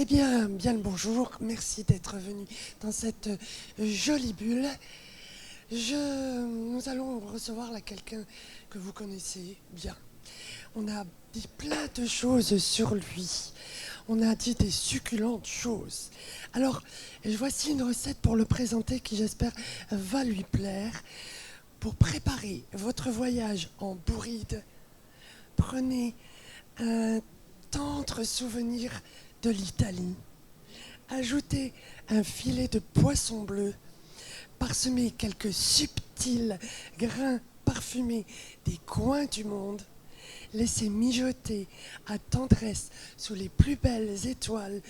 Eh bien, bien le bonjour. Merci d'être venu dans cette jolie bulle. Nous allons recevoir là quelqu'un que vous connaissez bien. On a dit plein de choses sur lui. On a dit des succulentes choses. Alors, voici une recette pour le présenter qui, j'espère, va lui plaire. Pour préparer votre voyage en bourride, prenez un tendre souvenir de l'Italie. Ajoutez un filet de poisson bleu, parsemez quelques subtils grains parfumés des coins du monde, laissez mijoter à tendresse sous les plus belles étoiles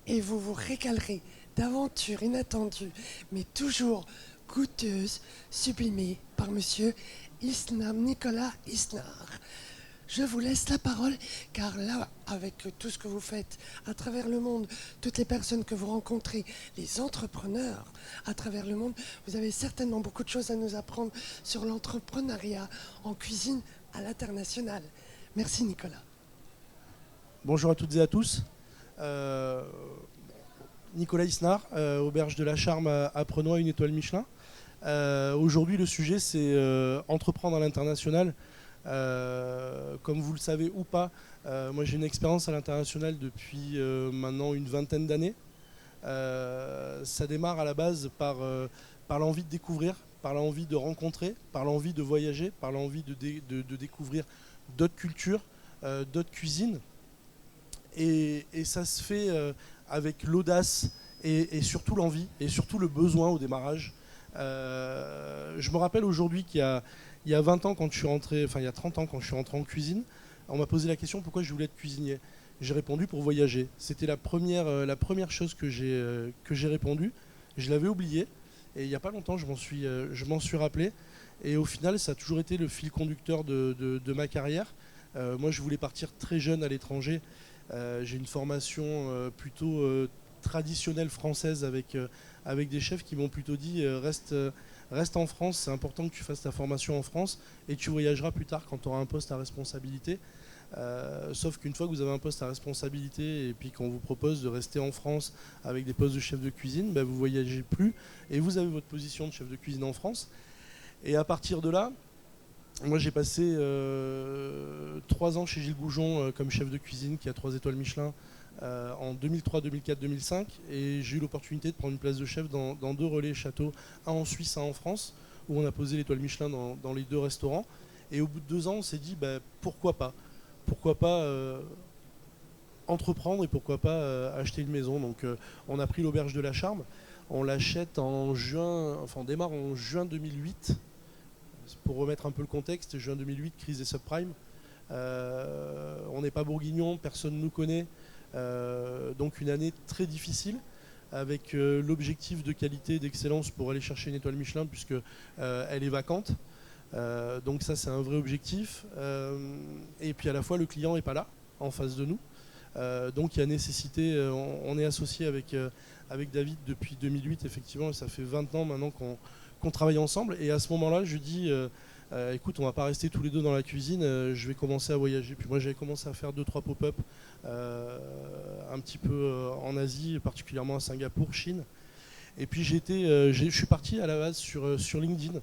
et vous vous régalerez d'aventures inattendues, mais toujours goûteuses, sublimées par Monsieur Nicolas Isnard. Je vous laisse la parole, car là, avec tout ce que vous faites à travers le monde, toutes les personnes que vous rencontrez, les entrepreneurs à travers le monde, vous avez certainement beaucoup de choses à nous apprendre sur l'entrepreneuriat en cuisine à l'international. Merci Nicolas. Bonjour à toutes et à tous. Nicolas Isnard, auberge de la Charme à Prenois, une étoile Michelin. Aujourd'hui, le sujet, c'est entreprendre à l'international. Comme vous le savez ou pas, moi j'ai une expérience à l'international depuis maintenant une vingtaine d'années. Ça démarre à la base par l'envie de découvrir, par l'envie de rencontrer, par l'envie de voyager, par l'envie de découvrir d'autres cultures, d'autres cuisines. Et ça se fait avec l'audace et surtout l'envie et surtout le besoin au démarrage. Je me rappelle aujourd'hui qu'il y a 20 ans quand je suis rentré, enfin il y a 30 ans quand je suis rentré en cuisine, on m'a posé la question pourquoi je voulais être cuisinier. J'ai répondu pour voyager. C'était la première chose que j'ai répondu. Je l'avais oublié et il n'y a pas longtemps je m'en suis rappelé. Et au final ça a toujours été le fil conducteur de ma carrière. Moi je voulais partir très jeune à l'étranger. J'ai une formation plutôt traditionnelle française avec des chefs qui m'ont plutôt dit reste en France, c'est important que tu fasses ta formation en France et tu voyageras plus tard quand tu auras un poste à responsabilité. Sauf qu'une fois que vous avez un poste à responsabilité et puis qu'on vous propose de rester en France avec des postes de chef de cuisine, vous ne voyagez plus et vous avez votre position de chef de cuisine en France. Et à partir de là, moi j'ai passé 3 ans chez Gilles Goujon comme chef de cuisine qui a 3 étoiles Michelin en 2003, 2004, 2005 et j'ai eu l'opportunité de prendre une place de chef dans 2 relais châteaux, un en Suisse, un en France, où on a posé l'étoile Michelin dans les 2 restaurants. Et au bout de 2 ans on s'est dit pourquoi pas entreprendre et pourquoi pas acheter une maison. Donc on a pris l'auberge de la Charme, on l'achète en juin, enfin on démarre en juin 2008. Pour remettre un peu le contexte, juin 2008, crise des subprimes. On n'est pas bourguignon, personne ne nous connaît. Donc une année très difficile, avec l'objectif de qualité et d'excellence pour aller chercher une étoile Michelin, puisque elle est vacante. Donc ça, c'est un vrai objectif. Et puis à la fois, le client n'est pas là, en face de nous. Donc il y a nécessité, on est associé avec David depuis 2008, effectivement, et ça fait 20 ans maintenant qu'on travaille ensemble. Et à ce moment-là, je dis, écoute, on va pas rester tous les deux dans la cuisine, je vais commencer à voyager. Puis moi, j'avais commencé à faire 2-3 pop-up un petit peu en Asie, particulièrement à Singapour, Chine. Et puis je suis parti à la base sur LinkedIn.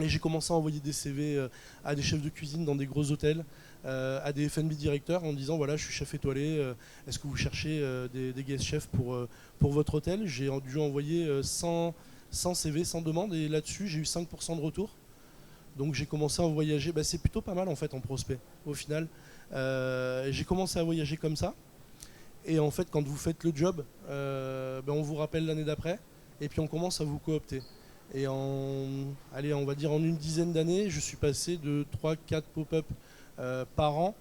Et j'ai commencé à envoyer des CV à des chefs de cuisine dans des gros hôtels, à des F&B directeurs en disant voilà, je suis chef étoilé, est-ce que vous cherchez des guest chefs pour votre hôtel. J'ai dû envoyer 100 CV, 100 demandes, et là-dessus j'ai eu 5% de retour. Donc j'ai commencé à voyager, c'est plutôt pas mal en fait en prospect au final. J'ai commencé à voyager comme ça. Et en fait quand vous faites le job, on vous rappelle l'année d'après et puis on commence à vous coopter. Et on va dire en une dizaine d'années, je suis passé de 3-4 pop-up par an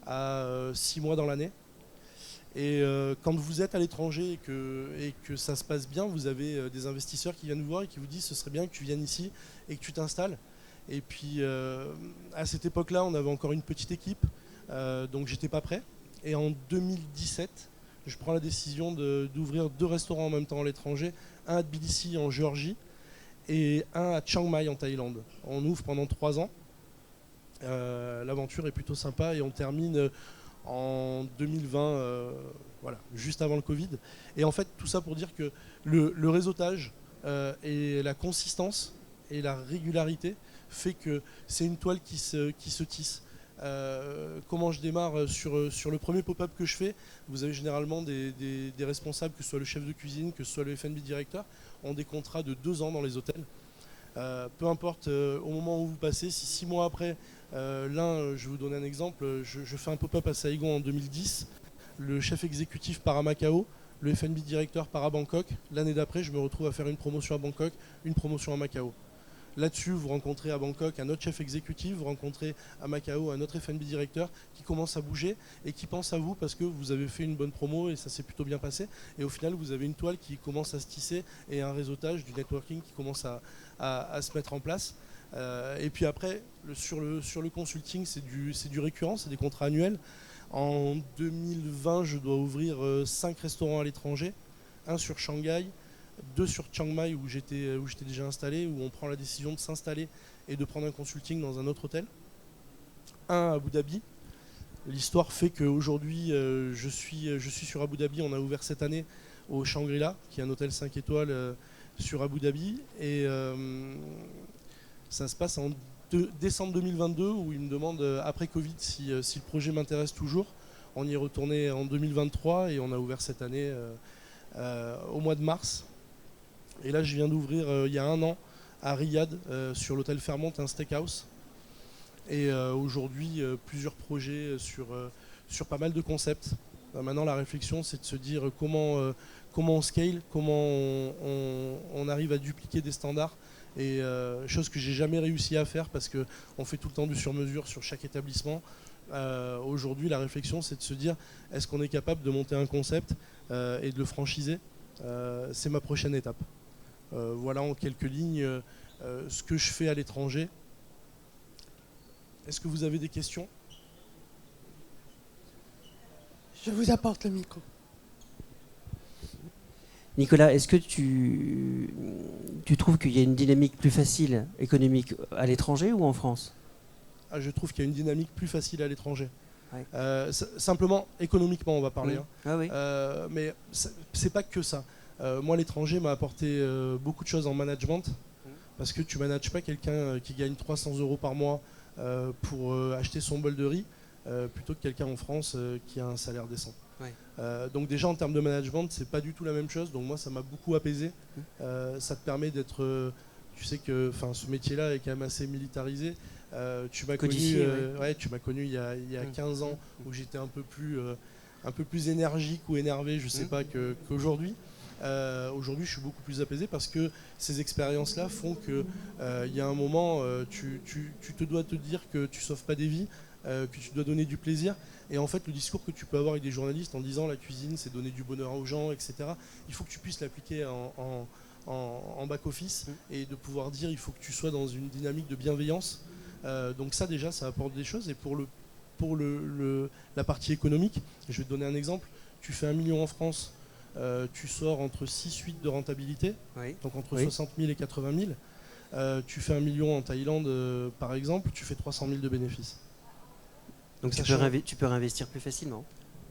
à 6 mois dans l'année. Et quand vous êtes à l'étranger et que ça se passe bien, vous avez des investisseurs qui viennent vous voir et qui vous disent ce serait bien que tu viennes ici et que tu t'installes. Et puis à cette époque-là, on avait encore une petite équipe, donc j'étais pas prêt. Et en 2017, je prends la décision d'ouvrir 2 restaurants en même temps à l'étranger, un à Tbilissi en Géorgie et un à Chiang Mai en Thaïlande. On ouvre pendant 3 ans. L'aventure est plutôt sympa et on termine en 2020, voilà, juste avant le Covid. Et en fait, tout ça pour dire que le réseautage et la consistance et la régularité fait que c'est une toile qui se tisse. Comment je démarre sur le premier pop-up que je fais, vous avez généralement des responsables, que ce soit le chef de cuisine, que ce soit le F&B directeur, ont des contrats de 2 ans dans les hôtels. Peu importe au moment où vous passez, si 6 mois après, je vais vous donner un exemple, je fais un pop-up à Saigon en 2010, le chef exécutif part à Macao, le F&B directeur part à Bangkok, l'année d'après je me retrouve à faire une promotion à Bangkok, une promotion à Macao. Là-dessus, vous rencontrez à Bangkok un autre chef exécutif, vous rencontrez à Macao un autre F&B directeur qui commence à bouger et qui pense à vous parce que vous avez fait une bonne promo et ça s'est plutôt bien passé. Et au final, vous avez une toile qui commence à se tisser et un réseautage, du networking qui commence à se mettre en place. Et puis après, sur le consulting, c'est du récurrent, c'est des contrats annuels. En 2020, je dois ouvrir 5 restaurants à l'étranger, un sur Shanghai, 2 sur Chiang Mai où j'étais déjà installé, où on prend la décision de s'installer et de prendre un consulting dans un autre hôtel. Un à Abu Dhabi. L'histoire fait qu'aujourd'hui, je suis sur Abu Dhabi. On a ouvert cette année au Shangri-La, qui est un hôtel 5 étoiles sur Abu Dhabi. Et ça se passe en décembre 2022, où il me demande, après Covid, si le projet m'intéresse toujours. On y est retourné en 2023 et on a ouvert cette année au mois de mars. Et là, je viens d'ouvrir il y a 1 an à Riyad, sur l'hôtel Fairmont, un steakhouse. Et aujourd'hui, plusieurs projets sur pas mal de concepts. Maintenant, la réflexion, c'est de se dire comment on scale, comment on arrive à dupliquer des standards. Et chose que j'ai jamais réussi à faire parce qu'on fait tout le temps du sur-mesure sur chaque établissement. Aujourd'hui, la réflexion, c'est de se dire, est-ce qu'on est capable de monter un concept et de le franchiser? C'est ma prochaine étape. Voilà en quelques lignes ce que je fais à l'étranger. Est-ce que vous avez des questions? Je vous apporte le micro. Nicolas, est-ce que tu trouves qu'il y a une dynamique plus facile économique à l'étranger ou en France? Je trouve qu'il y a une dynamique plus facile à l'étranger. Ouais. Simplement, économiquement, on va parler. Ah oui. Mais c'est pas que ça. Moi, l'étranger m'a apporté beaucoup de choses en management, parce que tu manages pas quelqu'un qui gagne 300 € par mois pour acheter son bol de riz, plutôt que quelqu'un en France qui a un salaire décent. Ouais. Donc déjà en termes de management, c'est pas du tout la même chose. Donc moi, ça m'a beaucoup apaisé. Ça te permet d'être, tu sais que, ce métier-là est quand même assez militarisé. Tu m'as connu, tu m'as connu il y a 15 ans où j'étais un peu plus énergique ou énervé, je sais pas, qu'aujourd'hui. Aujourd'hui, je suis beaucoup plus apaisé parce que ces expériences-là font que il y a un moment, tu te dois te dire que tu sauves pas des vies, que tu dois donner du plaisir. Et en fait, le discours que tu peux avoir avec des journalistes en disant la cuisine, c'est donner du bonheur aux gens, etc. Il faut que tu puisses l'appliquer en back-office et de pouvoir dire il faut que tu sois dans une dynamique de bienveillance. Donc ça, déjà, ça apporte des choses. Et pour la partie économique, je vais te donner un exemple. Tu fais 1 million en France, tu sors entre 6-8 de rentabilité, donc entre 60 000 et 80 000. Tu fais 1 million en Thaïlande, par exemple, tu fais 300 000 de bénéfices. Donc tu peux réinvestir plus facilement.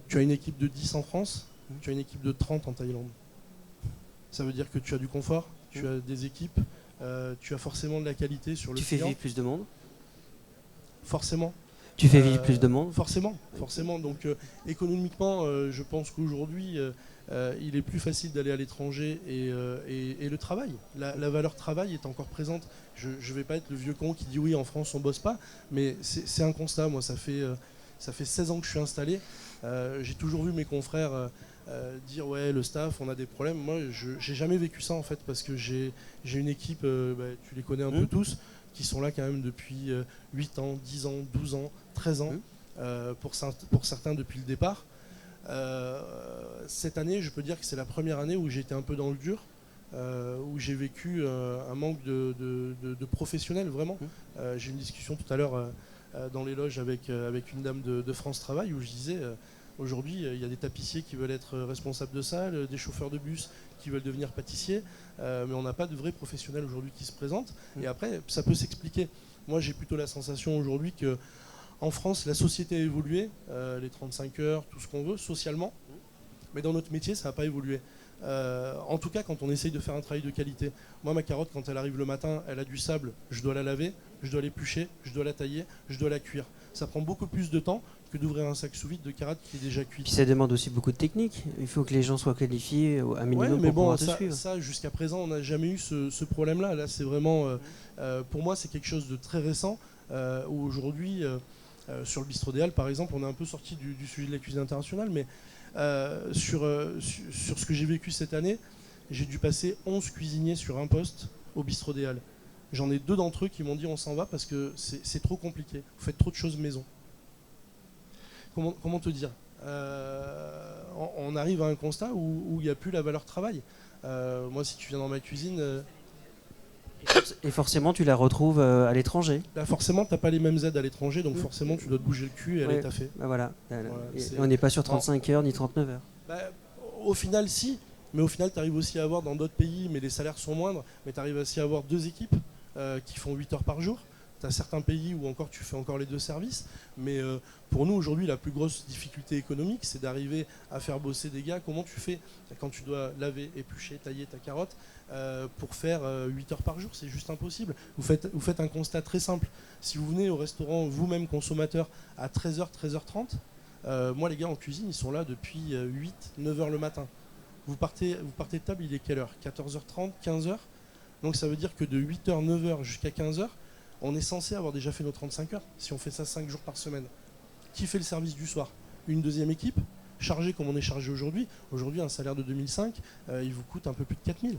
Tu as une équipe de 10 en France, tu as une équipe de 30 en Thaïlande. Ça veut dire que tu as du confort, tu as des équipes, tu as forcément de la qualité sur le client. Tu fais vivre plus de monde? Forcément. Tu fais vivre plus de monde? Forcément. Donc économiquement, je pense qu'aujourd'hui, il est plus facile d'aller à l'étranger et le travail. La valeur travail est encore présente. Je ne vais pas être le vieux con qui dit oui, en France on bosse pas, mais c'est un constat. Moi, ça fait 16 ans que je suis installé. J'ai toujours vu mes confrères dire ouais, le staff, on a des problèmes. Moi, j'ai jamais vécu ça en fait, parce que j'ai une équipe, tu les connais un peu tous, qui sont là quand même depuis 8 ans, 10 ans, 12 ans, 13 ans, pour certains depuis le départ. Cette année, je peux dire que c'est la première année où j'ai été un peu dans le dur, où j'ai vécu un manque de professionnels, vraiment. J'ai eu une discussion tout à l'heure dans les loges avec une dame de France Travail, où je disais, aujourd'hui, il y a des tapissiers qui veulent être responsables de salle, des chauffeurs de bus qui veulent devenir pâtissiers, mais on n'a pas de vrais professionnels aujourd'hui qui se présentent. Et après, ça peut s'expliquer. Moi, j'ai plutôt la sensation aujourd'hui que en France, la société a évolué, les 35 heures, tout ce qu'on veut, socialement, mais dans notre métier, ça n'a pas évolué. En tout cas, quand on essaye de faire un travail de qualité. Moi, ma carotte, quand elle arrive le matin, elle a du sable, je dois la laver, je dois l'éplucher, je dois la tailler, je dois la cuire. Ça prend beaucoup plus de temps que d'ouvrir un sac sous vide de carottes qui est déjà cuit. Puis ça demande aussi beaucoup de technique. Il faut que les gens soient qualifiés à minimum mais pour bon, pouvoir te suivre. ça jusqu'à présent, on n'a jamais eu ce problème-là. Là, c'est vraiment, pour moi, c'est quelque chose de très récent. Où aujourd'hui, sur le bistrot des Halles, par exemple, on est un peu sorti du sujet de la cuisine internationale, mais sur ce que j'ai vécu cette année, j'ai dû passer 11 cuisiniers sur un poste au bistrot des Halles. J'en ai 2 d'entre eux qui m'ont dit on s'en va parce que c'est trop compliqué, vous faites trop de choses maison. Comment te dire, on arrive à un constat où il n'y a plus la valeur travail. Moi, si tu viens dans ma cuisine... Et forcément, tu la retrouves à l'étranger. Bah forcément, tu n'as pas les mêmes aides à l'étranger, donc forcément, tu dois te bouger le cul et aller taffer. Bah voilà. Voilà, on n'est pas sur 35 heures ni 39 heures. Bah, au final, si. Mais au final, tu arrives aussi à avoir dans d'autres pays, mais les salaires sont moindres, mais tu arrives aussi à avoir 2 équipes qui font 8 heures par jour. Tu as certains pays où encore tu fais encore les 2 services. Mais pour nous, aujourd'hui, la plus grosse difficulté économique, c'est d'arriver à faire bosser des gars. Comment tu fais quand tu dois laver, éplucher, tailler ta carotte pour faire 8 heures par jour? C'est juste impossible. Vous faites un constat très simple. Si vous venez au restaurant, vous-même consommateur, à 13h, 13h30, moi, les gars en cuisine, ils sont là depuis 8, 9h le matin. Vous partez de table, il est quelle heure? 14h30, 15h. Donc ça veut dire que de 8h, 9h jusqu'à 15h, on est censé avoir déjà fait nos 35 heures, si on fait ça 5 jours par semaine. Qui fait le service du soir? Une deuxième équipe, chargée comme on est chargé aujourd'hui. Aujourd'hui, un salaire de 2005, il vous coûte un peu plus de 4000.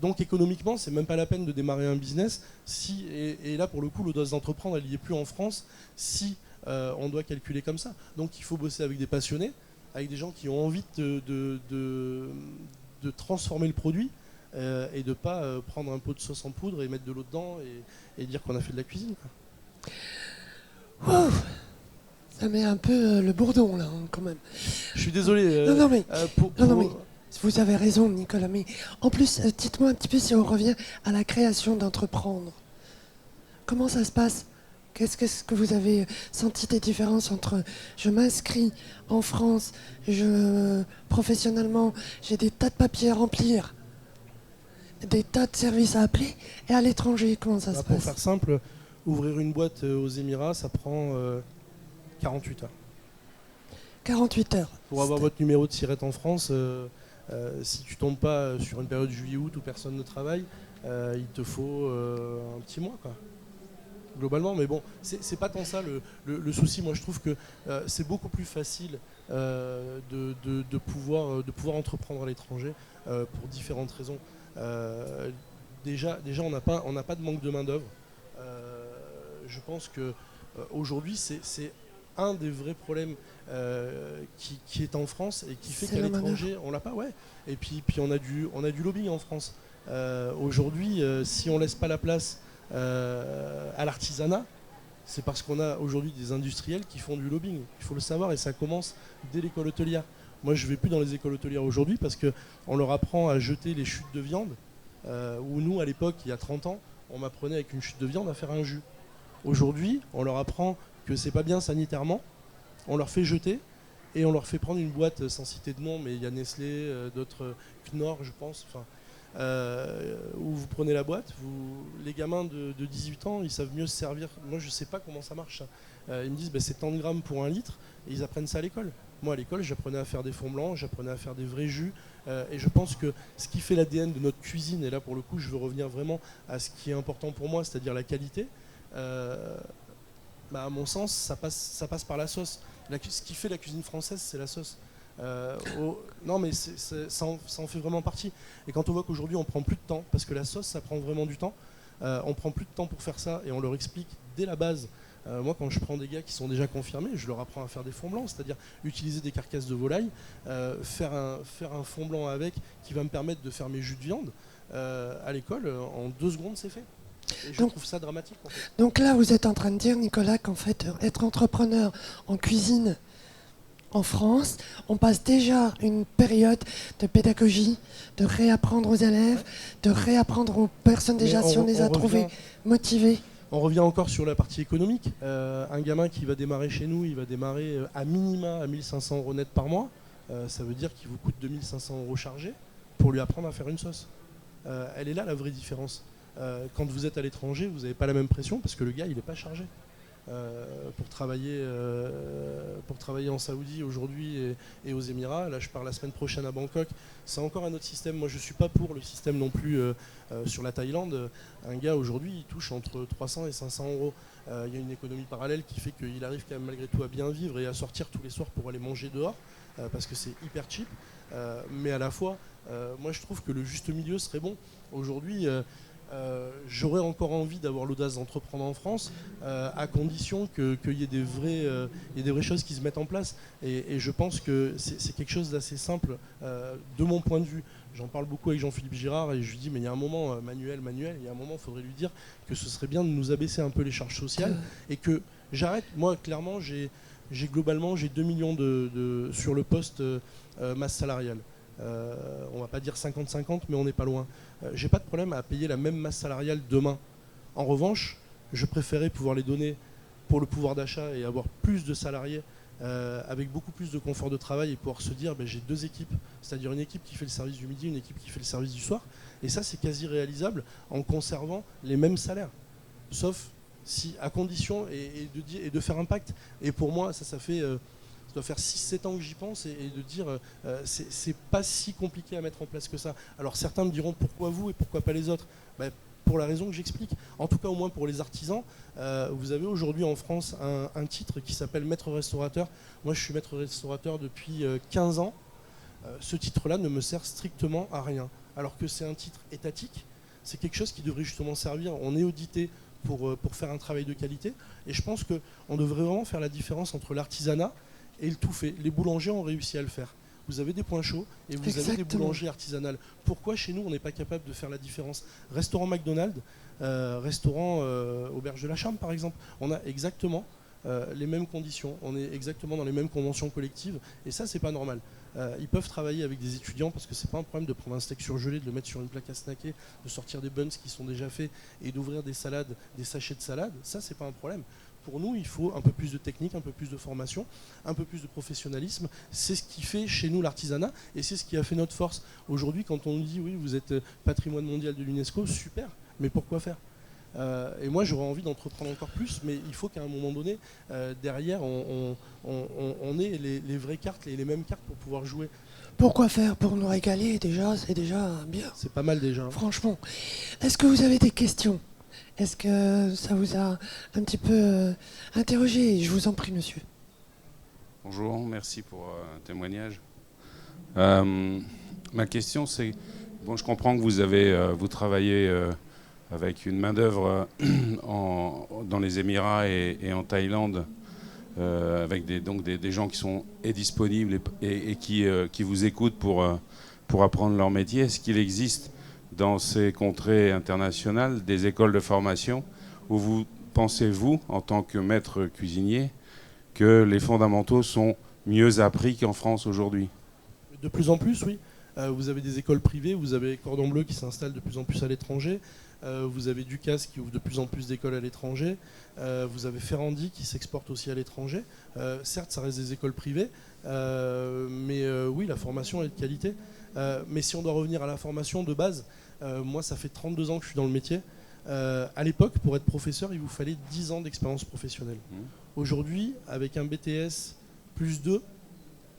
Donc économiquement, c'est même pas la peine de démarrer un business. Et là, pour le coup, l'audace d'entreprendre, elle n'y est plus en France si on doit calculer comme ça. Donc il faut bosser avec des passionnés, avec des gens qui ont envie de transformer le produit et de ne pas prendre un pot de sauce en poudre et mettre de l'eau dedans et dire qu'on a fait de la cuisine, quoi. Ouh, ça met un peu le bourdon, là, hein, quand même. Je suis désolé. Non, mais vous avez raison, Nicolas. Mais en plus, dites-moi un petit peu si on revient à la création d'entreprendre. Comment ça se passe? Qu'est-ce que vous avez senti des différences entre je m'inscris en France, professionnellement, j'ai des tas de papiers à remplir, des tas de services à appeler, et à l'étranger, comment ça se passe? Pour faire simple, ouvrir une boîte aux Émirats, ça prend 48 heures. 48 heures. Pour avoir votre numéro de SIRET en France, si tu tombes pas sur une période juillet-août où personne ne travaille, il te faut un petit mois, quoi. Globalement, mais bon, c'est pas tant ça le souci. Moi, je trouve que c'est beaucoup plus facile de pouvoir entreprendre à l'étranger pour différentes raisons. Déjà, on n'a pas de manque de main d'œuvre. Je pense que aujourd'hui, c'est un des vrais problèmes qui est en France et qui fait qu'à l'étranger, on l'a pas. Ouais. Et puis on a du lobbying en France. Aujourd'hui, si on laisse pas la place à l'artisanat, c'est parce qu'on a aujourd'hui des industriels qui font du lobbying. Il faut le savoir, et ça commence dès l'école hôtelière. Moi, je ne vais plus dans les écoles hôtelières aujourd'hui parce qu'on leur apprend à jeter les chutes de viande, où nous, à l'époque, il y a 30 ans, on m'apprenait avec une chute de viande à faire un jus. Aujourd'hui, on leur apprend que c'est pas bien sanitairement, on leur fait jeter, et on leur fait prendre une boîte, sans citer de nom, mais il y a Nestlé, d'autres, Knorr, je pense, où vous prenez la boîte, les gamins de 18 ans, ils savent mieux se servir. Moi, je sais pas comment ça marche. Ils me disent c'est tant de grammes pour un litre, et ils apprennent ça à l'école. Moi, à l'école, j'apprenais à faire des fonds blancs, j'apprenais à faire des vrais jus, et je pense que ce qui fait l'ADN de notre cuisine, et là pour le coup, je veux revenir vraiment à ce qui est important pour moi, c'est-à-dire la qualité. À mon sens, ça passe par la sauce. Ce qui fait la cuisine française, c'est la sauce. Non, mais ça en fait vraiment partie. Et quand on voit qu'aujourd'hui on prend plus de temps, parce que la sauce ça prend vraiment du temps, on prend plus de temps pour faire ça et on leur explique dès la base. Moi, quand je prends des gars qui sont déjà confirmés, je leur apprends à faire des fonds blancs, c'est-à-dire utiliser des carcasses de volaille, faire un fond blanc avec qui va me permettre de faire mes jus de viande. À l'école, en 2 secondes, c'est fait. Et je trouve ça dramatique. En fait. Donc là, vous êtes en train de dire, Nicolas, qu'en fait, être entrepreneur en cuisine en France, on passe déjà une période de pédagogie, de réapprendre aux élèves, de réapprendre aux personnes déjà, si on les a trouvées motivées. On revient encore sur la partie économique. Un gamin qui va démarrer chez nous, il va démarrer à minima à 1500 € net par mois. Ça veut dire qu'il vous coûte 2500 € chargés pour lui apprendre à faire une sauce. Elle est là la vraie différence. Quand vous êtes à l'étranger, vous n'avez pas la même pression parce que le gars, il n'est pas chargé. Pour travailler en Saoudi aujourd'hui et aux Émirats. Là, je pars la semaine prochaine à Bangkok. C'est encore un autre système. Moi, je ne suis pas pour le système non plus sur la Thaïlande. Un gars, aujourd'hui, il touche entre 300 et 500 €. Il y a une économie parallèle qui fait qu'il arrive quand même malgré tout à bien vivre et à sortir tous les soirs pour aller manger dehors parce que c'est hyper cheap. Mais à la fois, moi, je trouve que le juste milieu serait bon. Aujourd'hui, j'aurais encore envie d'avoir l'audace d'entreprendre en France à condition qu'il y ait des vraies choses qui se mettent en place et je pense que c'est quelque chose d'assez simple de mon point de vue. J'en parle beaucoup avec Jean-Philippe Girard et je lui dis mais il y a un moment Manuel, il y a un moment il faudrait lui dire que ce serait bien de nous abaisser un peu les charges sociales et que j'arrête. Moi clairement j'ai 2 millions sur le poste masse salariale. On va pas dire 50-50 mais on n'est pas loin. J'ai pas de problème à payer la même masse salariale demain. En revanche, je préférais pouvoir les donner pour le pouvoir d'achat et avoir plus de salariés avec beaucoup plus de confort de travail et pouvoir se dire j'ai 2 équipes, c'est-à-dire une équipe qui fait le service du midi, une équipe qui fait le service du soir. Et ça, c'est quasi réalisable en conservant les mêmes salaires. Sauf si, à condition et de faire un pacte. Et pour moi, ça fait... ça doit faire 6-7 ans que j'y pense et de dire c'est pas si compliqué à mettre en place que ça. Alors certains me diront pourquoi vous et pourquoi pas les autres. Pour la raison que j'explique. En tout cas au moins pour les artisans, vous avez aujourd'hui en France un titre qui s'appelle maître restaurateur. Moi je suis maître restaurateur depuis 15 ans. Ce titre-là ne me sert strictement à rien. Alors que c'est un titre étatique, c'est quelque chose qui devrait justement servir. On est audité pour faire un travail de qualité. Et je pense qu'on devrait vraiment faire la différence entre l'artisanat et le tout fait. Les boulangers ont réussi à le faire. Vous avez des points chauds et vous avez des boulangers artisanales. Pourquoi chez nous on n'est pas capable de faire la différence? Restaurant McDonald's, restaurant Auberge de la Charme par exemple, on a exactement les mêmes conditions, on est exactement dans les mêmes conventions collectives et ça c'est pas normal. Ils peuvent travailler avec des étudiants parce que c'est pas un problème de prendre un steak surgelé, de le mettre sur une plaque à snacker, de sortir des buns qui sont déjà faits et d'ouvrir des salades, des sachets de salade, ça c'est pas un problème. Pour nous, il faut un peu plus de technique, un peu plus de formation, un peu plus de professionnalisme. C'est ce qui fait chez nous l'artisanat et c'est ce qui a fait notre force. Aujourd'hui, quand on dit oui, vous êtes patrimoine mondial de l'UNESCO, super, mais pourquoi faire? Et moi, j'aurais envie d'entreprendre encore plus, mais il faut qu'à un moment donné, derrière, on ait les vraies cartes, les mêmes cartes pour pouvoir jouer. Pourquoi faire? Pour nous régaler, déjà, c'est déjà bien. C'est pas mal déjà. Franchement. Est-ce que vous avez des questions? Est-ce que ça vous a un petit peu interrogé? Je vous en prie, monsieur. Bonjour, merci pour un témoignage. Ma question, c'est... Bon, je comprends que vous travaillez avec une main-d'œuvre dans les Émirats et en Thaïlande, avec des gens qui sont disponibles et qui vous écoutent pour apprendre leur métier. Est-ce qu'il existe dans ces contrées internationales des écoles de formation où vous pensez-vous, en tant que maître cuisinier, que les fondamentaux sont mieux appris qu'en France aujourd'hui? De plus en plus, oui. Vous avez des écoles privées, vous avez Cordon Bleu qui s'installe de plus en plus à l'étranger, vous avez Ducasse qui ouvre de plus en plus d'écoles à l'étranger, vous avez Ferrandi qui s'exporte aussi à l'étranger. Certes, ça reste des écoles privées, mais oui, la formation est de qualité. Mais si on doit revenir à la formation de base, moi ça fait 32 ans que je suis dans le métier. À l'époque, pour être professeur, il vous fallait 10 ans d'expérience professionnelle. Aujourd'hui, avec un BTS plus 2,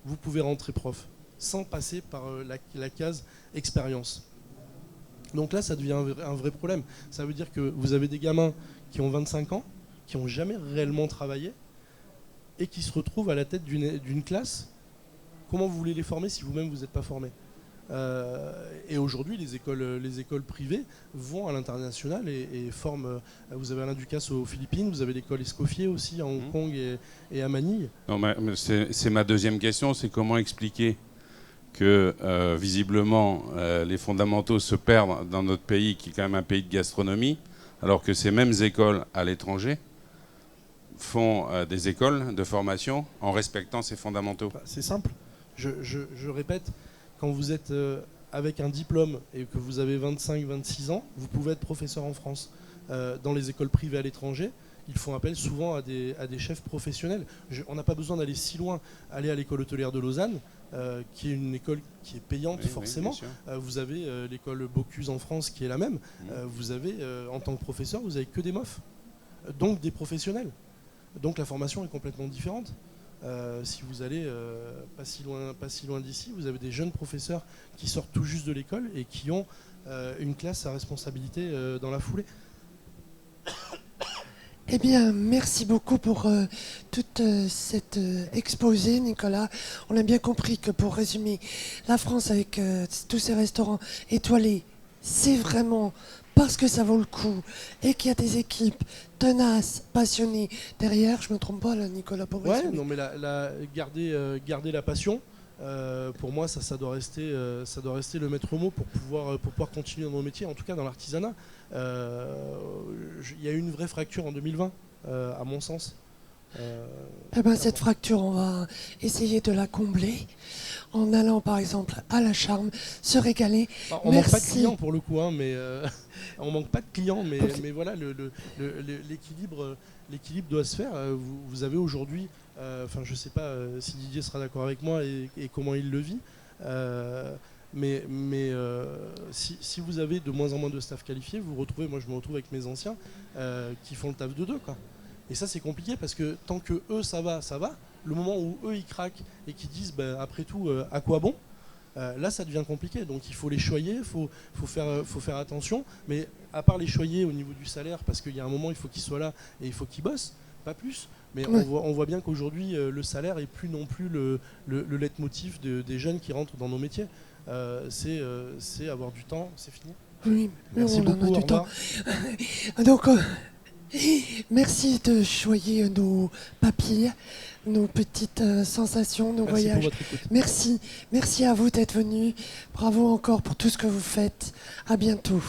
vous pouvez rentrer prof, sans passer par la case expérience. Donc là, ça devient un vrai problème. Ça veut dire que vous avez des gamins qui ont 25 ans, qui n'ont jamais réellement travaillé, et qui se retrouvent à la tête d'une classe. Comment vous voulez les former si vous-même vous n'êtes pas formé? Et aujourd'hui, les écoles privées vont à l'international et forment. Vous avez Alain Ducasse aux Philippines, vous avez l'école Escoffier aussi à Hong Kong et à Manille. Non, mais c'est ma deuxième question, c'est comment expliquer que visiblement les fondamentaux se perdent dans notre pays, qui est quand même un pays de gastronomie, alors que ces mêmes écoles à l'étranger font des écoles de formation en respectant ces fondamentaux. C'est simple. Je répète, quand vous êtes avec un diplôme et que vous avez 25-26 ans, vous pouvez être professeur en France. dans les écoles privées à l'étranger, ils font appel souvent à des chefs professionnels. On n'a pas besoin d'aller si loin. Aller à l'école hôtelière de Lausanne, qui est une école qui est payante forcément. Vous avez l'école Bocuse en France qui est la même. Vous avez, en tant que professeur, vous avez que des MOF, donc des professionnels. Donc la formation est complètement différente. Si vous allez pas si loin d'ici, vous avez des jeunes professeurs qui sortent tout juste de l'école et qui ont une classe à responsabilité dans la foulée. Eh bien, merci beaucoup pour toute cette exposé, Nicolas. On a bien compris que, pour résumer, la France avec tous ces restaurants étoilés, c'est vraiment parce que ça vaut le coup et qu'il y a des équipes tenaces, passionnées derrière. Je me trompe pas là, Nicolas, pour résumer. Ouais, non, mais garder la passion. Pour moi, ça doit rester le maître mot pour pouvoir continuer dans nos métiers, en tout cas dans l'artisanat. Il y a eu une vraie fracture en 2020, à mon sens. Eh ben, cette fracture, on va essayer de la combler en allant par exemple à la Charme, se régaler. On manque pas de clients pour le coup, hein, mais on manque pas de clients, mais voilà, l'équilibre doit se faire. Vous avez aujourd'hui, je sais pas si Didier sera d'accord avec moi et comment il le vit, mais si vous avez de moins en moins de staff qualifié, moi je me retrouve avec mes anciens qui font le taf de deux, quoi. Et ça c'est compliqué parce que tant que eux ça va. Le moment où eux ils craquent et qu'ils disent après tout à quoi bon, là ça devient compliqué. Donc il faut les choyer, faut faire attention. Mais à part les choyer au niveau du salaire, parce qu'il y a un moment il faut qu'ils soient là et il faut qu'ils bossent, pas plus. Mais on voit bien qu'aujourd'hui le salaire est plus non plus le leitmotiv des jeunes qui rentrent dans nos métiers. C'est avoir du temps, c'est fini. Oui, merci beaucoup, on a du temps. Donc merci de choyer nos papiers, nos petites sensations, nos voyages. Pour votre écoute. Merci à vous d'être venus. Bravo encore pour tout ce que vous faites. À bientôt.